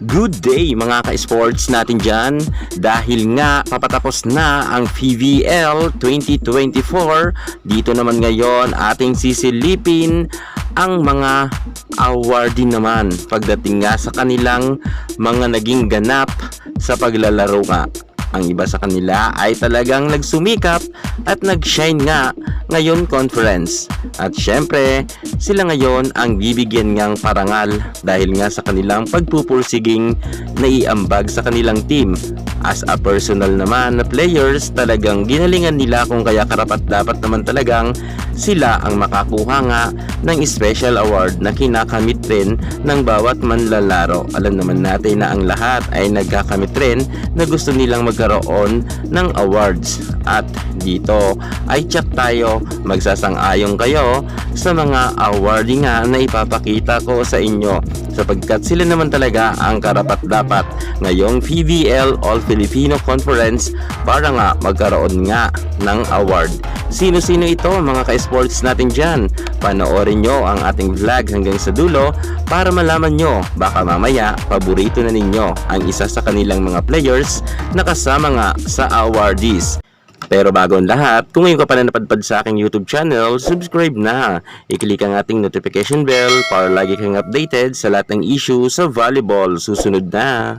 Good day mga ka-sports natin dyan. Dahil nga papatapos na ang PVL 2024, dito naman ngayon ating sisilipin ang mga awardee naman pagdating nga sa kanilang mga naging ganap sa paglalaro nga. Ang iba sa kanila ay talagang nagsumikap at nag-shine nga ngayon conference. At syempre, sila ngayon ang bibigyan ngang parangal dahil nga sa kanilang pagpupursiging naiambag sa kanilang team. As a personal naman na players, talagang ginalingan nila kung kaya karapat dapat naman talagang sila ang makakuha nga ng special award na kinakamit rin ng bawat manlalaro. Alam naman natin na ang lahat ay nagkakamit rin na gusto nilang magkaroon ng awards. At dito ay check tayo, magsasang-ayon kayo sa mga awarding nga na ipapakita ko sa inyo sapagkat sila naman talaga ang karapat-dapat ngayong PVL All Filipino Conference para nga magkaroon nga ng award. Sino-sino ito mga ka-sports natin dyan? Panoorin nyo ang ating vlog hanggang sa dulo para malaman nyo baka mamaya paborito na ninyo ang isa sa kanilang mga players na kasama nga sa awardees. Pero bago ang lahat, kung ngayon ka pa na napadpad sa aking YouTube channel, subscribe na. I-click ang ating notification bell para lagi kang updated sa lahat ng issue sa volleyball. Susunod na.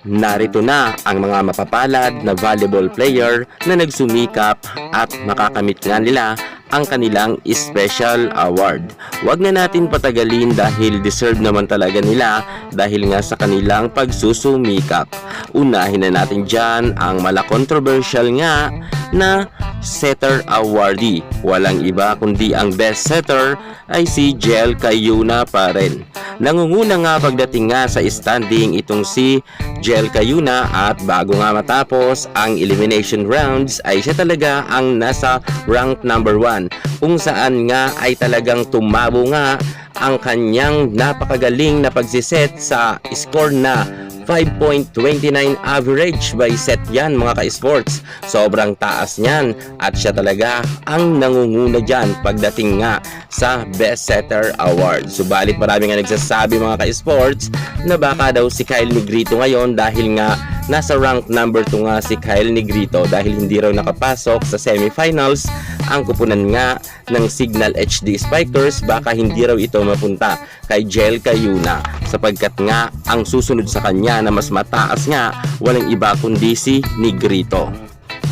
Narito na ang mga mapapalad na volleyball player na nagsumikap at makakamit nga nila ang kanilang special award. Huwag na natin patagalin dahil deserve naman talaga nila dahil nga sa kanilang pagsusumikap. Unahin na natin dyan ang mala-controversial nga na setter awardee. Walang iba kundi ang best setter ay si Jel Cayuna pa rin. Nangunguna nga pagdating nga sa standing itong si Jel Cayuna at bago nga matapos ang elimination rounds ay siya talaga ang nasa rank number 1 kung saan nga ay talagang tumabo nga ang kanyang napakagaling na pagsiset sa score na 5.29 average by set yan mga ka-sports. Sobrang taas niyan at siya talaga ang nangunguna dyan pagdating nga sa Best Setter Award. Subalit marami nga nagsasabi mga ka-sports na baka daw si Kyle Negrito ngayon dahil nga nasa rank number 2 nga si Kyle Negrito dahil hindi raw nakapasok sa semifinals ang kupunan nga ng Signal HD Spikers, baka hindi raw ito mapunta kay Jel Cayuna sapagkat nga ang susunod sa kanya na mas mataas nga walang iba kundi si Negrito.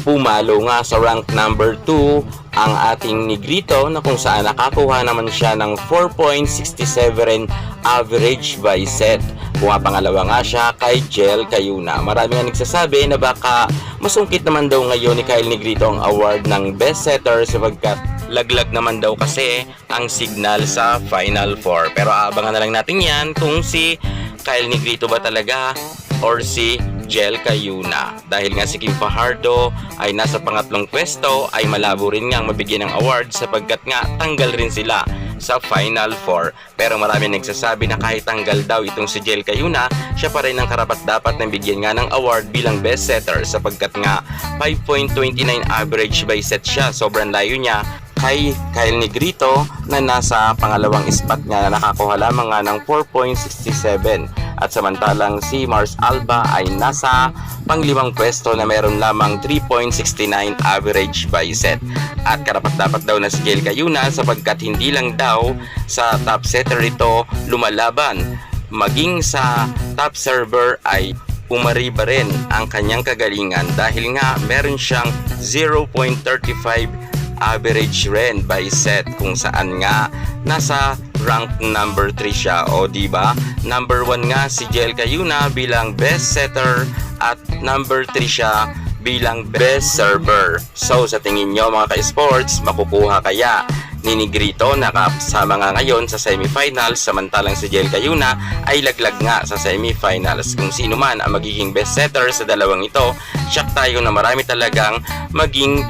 Pumalo nga sa rank number 2 ang ating Negrito na kung saan nakakuha naman siya ng 4.67 average by set. Pumapangalawa nga siya kay Jel Cayuna. Marami nga nagsasabi na baka masungkit naman daw ngayon ni Kyle Negrito ang award ng best setter sapagkat laglag naman daw kasi ang signal sa Final Four. Pero abangan na lang natin yan kung si Kyle Negrito ba talaga or si Jel Cayuna. Dahil nga si Kim Fajardo ay nasa pangatlong pwesto ay malabo rin nga ang mabigyan ng award sapagkat nga tanggal rin sila sa Final Four. Pero marami nagsasabi na kahit tanggal daw itong si Jel Cayuna, siya pa rin ang karapat-dapat na bigyan nga ng award bilang best setter sapagkat nga 5.29 average by set siya. Sobrang layo niya kay Kyle Negrito na nasa pangalawang spot nga na nakakuha lamang nga ng 4.67 at samantalang si Mars Alba ay nasa panglimang pwesto na meron lamang 3.69 average by set. At karapat-dapat daw na si Jel Cayuna sapagkat hindi lang daw sa top setter ito lumalaban, maging sa top server ay umariba rin ang kanyang kagalingan dahil nga meron siyang 0.35 average rin by set kung saan nga nasa rank number 3 siya. O diba? Number 1 nga si Jel Cayuna bilang best setter at number 3 siya bilang best server. So sa tingin nyo mga ka-sports, makukuha kaya ni Negrito na kasama nga ngayon sa semifinals samantalang si Jel Cayuna ay laglag nga sa semifinals? Kung sino man ang magiging best setter sa dalawang ito, check tayo na marami talagang maging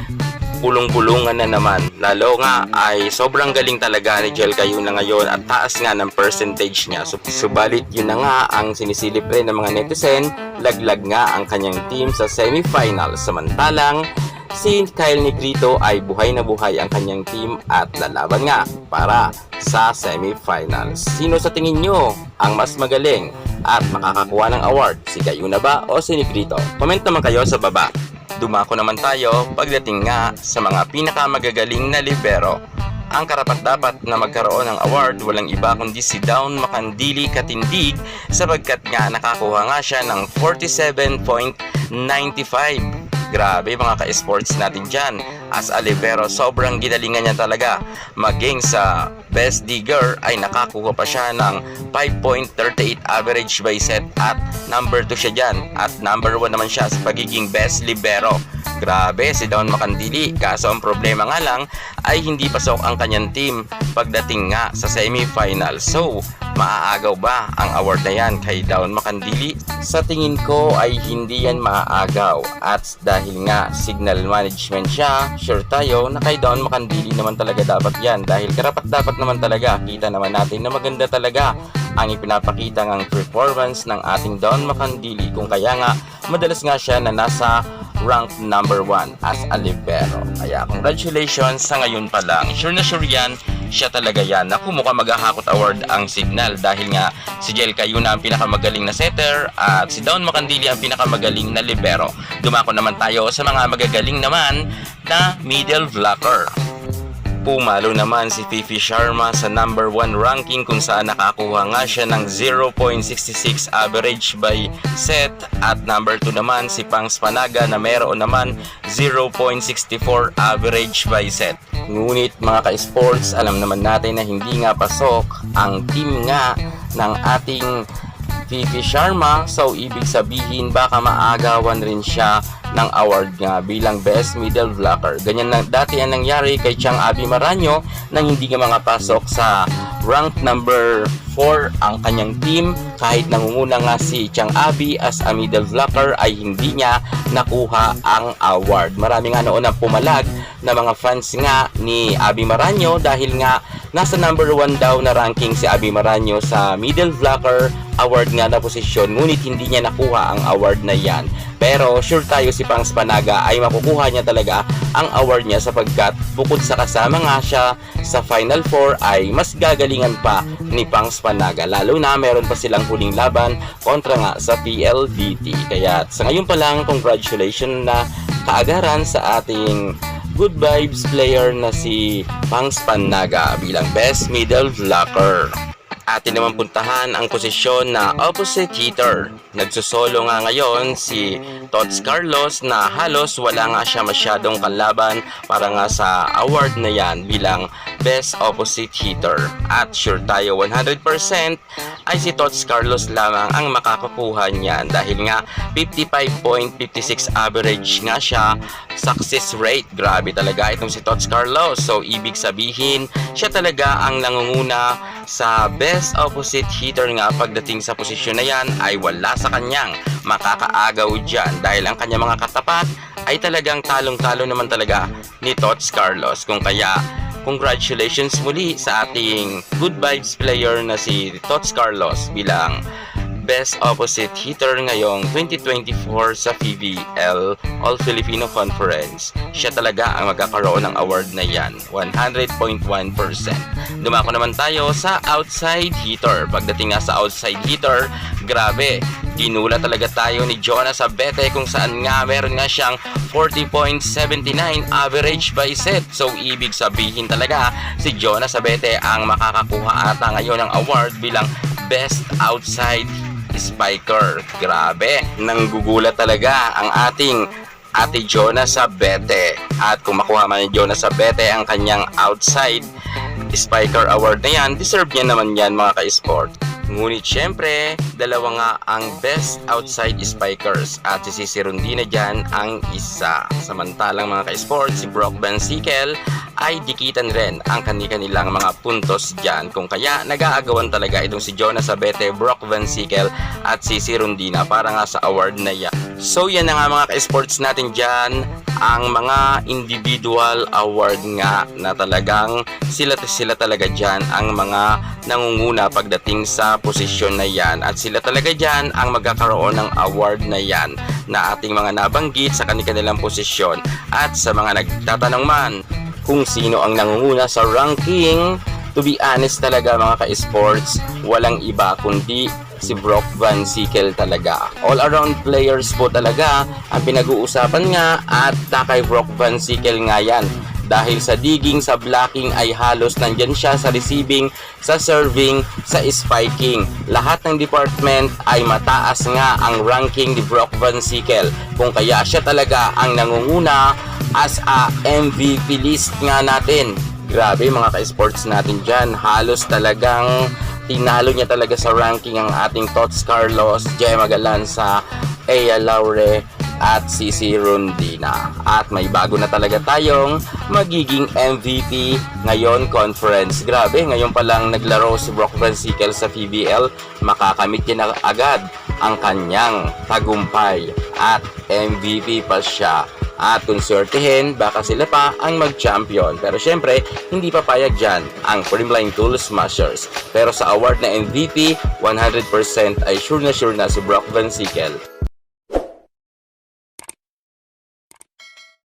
bulong-bulungan na naman. Lalo nga ay sobrang galing talaga ni Jel Cayuna ngayon at taas nga ng percentage niya. Subalit yun na nga ang sinisilip rin ng mga netizen, laglag nga ang kanyang team sa semifinal. Samantalang si Kyle Negrito ay buhay na buhay ang kanyang team at lalaban nga para sa semifinals. Sino sa tingin nyo ang mas magaling at makakakuha ng award? Si Cayuna ba o si Negrito? Comment naman kayo sa baba. Dumako naman tayo pagdating nga sa mga pinakamagagaling na libero. Ang karapat-dapat na magkaroon ng award walang iba kundi si Dawn Makandili Katindig sapagkat nga nakakuha nga siya ng 47.95. Grabe mga ka-sports natin dyan. As a libero, sobrang ginalingan niya talaga. Maging sa best digger ay nakakuha pa siya ng 5.38 average by set at number 2 siya dyan. At number 1 naman siya sa pagiging best libero. Grabe si Dawn Makandili. Kaso ang problema nga lang ay hindi pasok ang kanyang team pagdating nga sa semifinal. So, maaagaw ba ang award na yan kay Dawn Makandili? Sa tingin ko ay hindi yan maaagaw. At dahil nga signal management siya, sure tayo na kay Dawn Makandili naman talaga dapat yan. Dahil karapat-dapat naman talaga. Kita naman natin na maganda talaga ang ipinapakita ng performance ng ating Dawn Makandili. Kung kaya nga, madalas nga siya na nasa rank number 1 as a libero. Kaya congratulations sa ngayon pa lang. Sure na sure yan, siya talaga yan. Naku, mukhang maghahakot award ang signal dahil nga si Jel Cayuna ang pinakamagaling na setter at si Dawn Makandili ang pinakamagaling na libero. Dumako naman tayo sa mga magagaling naman na middle blocker. Pumalo naman si Fifi Sharma sa number 1 ranking kung saan nakakuha nga siya ng 0.66 average by set at number 2 naman si Pangs Panaga na meron naman 0.64 average by set. Ngunit mga ka-sports, alam naman natin na hindi nga pasok ang team nga ng ating Fifi Sharma, so ibig sabihin baka maagawan rin siya ng award nga bilang best middle blocker. Ganyan na dati ang nangyari kay Chang Abi Maranyo nang hindi nga makapasok sa rank number 4 ang kanyang team. Kahit nangunguna nga si Chang Abi as a middle blocker ay hindi niya nakuha ang award. Marami nga noon ang pumalag na mga fans nga ni Abi Maranyo dahil nga nasa number 1 daw na ranking si Abi Maranyo sa middle blocker award nga na posisyon, ngunit hindi niya nakuha ang award na yan. Pero sure tayo si Pangs Panaga ay makukuha niya talaga ang award niya sapagkat bukod sa kasama nga siya sa Final 4 ay mas gagalingan pa ni Pangs Panaga, lalo na meron pa silang huling laban kontra nga sa PLDT. Kaya sa ngayon pa lang, congratulations na kaagaran sa ating good vibes player na si Pangs Panaga bilang best middle blocker. Atin naman puntahan ang posisyon na opposite hitter. Nagsusolo nga ngayon si Tots Carlos na halos wala nga siya masyadong kalaban para nga sa award na yan bilang best opposite hitter. At sure tayo 100% ay si Tots Carlos lamang ang makakakuha niyan dahil nga 55.56 average nga siya success rate. Grabe talaga itong si Tots Carlos. So ibig sabihin siya talaga ang nangunguna sa best opposite hitter nga pagdating sa posisyon na yan ay wala sa kanyang makakaagaw dyan dahil ang kanyang mga katapat ay talagang talong-talo naman talaga ni Tots Carlos. Kung kaya congratulations muli sa ating good vibes player na si Tots Carlos bilang best opposite hitter ngayong 2024 sa PVL All Filipino Conference. Siya talaga ang magkakaroon ng award na yan, 100.1%. Dumako naman tayo sa outside hitter. Pagdating nga sa outside hitter, grabe, ginula talaga tayo ni Jonas Abete kung saan nga meron nga siyang 40.79 average by set. So ibig sabihin talaga si Jonas Abete ang makakakuha ata ngayon ng award bilang best outside spiker. Grabe, nanggugulat talaga ang ating Ate Jonas Abete. At kung makuha man ni Jonas Abete ang kanyang outside spiker award na yan, deserve niya naman yan mga ka-sport. Ngunit syempre, dalawa nga ang best outside spikers at si Cici Rondina dyan ang isa. Samantalang mga ka-sport, si Brock Van Sickle ay dikitan rin ang kanilang mga puntos dyan. Kung kaya nag-aagawan talaga itong si Jonas Abete, Brock Van Sickle at Cici Rondina para nga sa award na yan. So yan na nga mga ka-sports natin dyan, ang mga individual award nga na talagang sila talaga dyan ang mga nangunguna pagdating sa posisyon na yan, at sila talaga dyan ang magkakaroon ng award na yan na ating mga nabanggit sa kanilang posisyon. At sa mga nagtatanong man kung sino ang nangunguna sa ranking, to be honest talaga mga ka-sports, walang iba kundi si Brock Van Sickle talaga. All-around players po talaga ang pinag-uusapan nga, at kay Brock Van Sickle nga yan. Dahil sa digging, sa blocking ay halos nandyan siya, sa receiving, sa serving, sa spiking. Lahat ng department ay mataas nga ang ranking ni Brock Van Sickle. Kung kaya siya talaga ang nangunguna as a MVP list nga natin. Grabe mga ka-sports natin dyan, halos talagang tinalo niya talaga sa ranking ang ating Tots Carlos, Gemma Galanza, Ea Laure at Cici Rondina. At may bago na talaga tayong magiging MVP ngayon conference. Grabe, ngayon pa lang naglaro si Brock Van Sickle sa PBL, makakamit niya na agad ang kanyang tagumpay at MVP pa siya. At kung swertihin, baka sila pa ang mag-champion. Pero syempre, hindi papayag dyan ang Primline Tool Smashers. Pero sa award na MVP, 100% ay sure na si Brock Van Sickle